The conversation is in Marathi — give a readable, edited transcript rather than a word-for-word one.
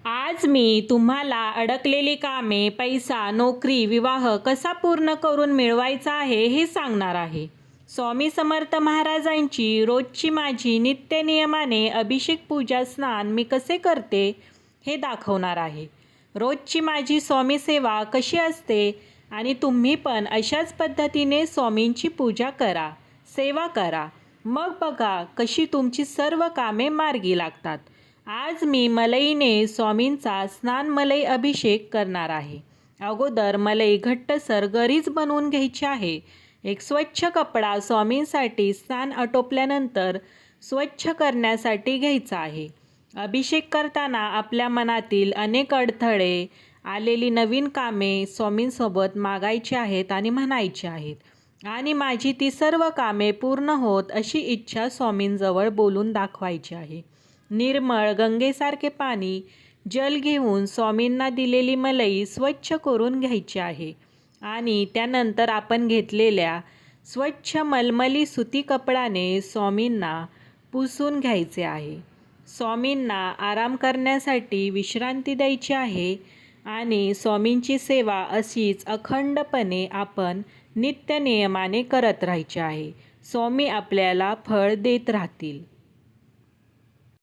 आज मी तुम्हाला अडकलेली कामे, पैसा, नोकरी, विवाह कसा पूर्ण करून मिळवायचा आहे हे सांगणार आहे. स्वामी समर्थ महाराजांची रोजची माझी नित्यनियमाने अभिषेक पूजा स्नान मी कसे करते हे दाखवणार आहे. रोजची माझी स्वामी सेवा कशी असते आणि तुम्ही पण अशाच पद्धतीने स्वामींची पूजा करा, सेवा करा. मग बघा कशी तुमची सर्व कामे मार्गी लागतात. आज मी मलईने स्वामींचा स्नान मलई अभिषेक करणार आहे. अगोदर मलई घट्टसर गरीज बनवून घ्यायची आहे. एक स्वच्छ कपडा स्वामींसाठी स्नान आटोपल्यानंतर स्वच्छ करण्यासाठी घ्यायचा आहे. अभिषेक करताना आपल्या मनातील अनेक अडथळे, आलेली नवीन कामे स्वामींसोबत मागायची आहेत आणि म्हणायची आहेत. आणि माझी ती सर्व कामे पूर्ण होत अशी इच्छा स्वामींजवळ बोलून दाखवायची आहे. निर्मळ गंगेसारखे पाणी जल घेऊन स्वामींना दिलेली मलई स्वच्छ करून घ्यायची आहे आणि त्यानंतर आपण घेतलेल्या स्वच्छ मलमली सुती कपड्याने स्वामींना पुसून घ्यायचे आहे. स्वामींना आराम करण्यासाठी विश्रांती द्यायची आहे आणि स्वामींची सेवा अशीच अखंडपणे आपण नित्यनियमाने करत राहायची आहे. स्वामी आपल्याला फळ देत राहतील.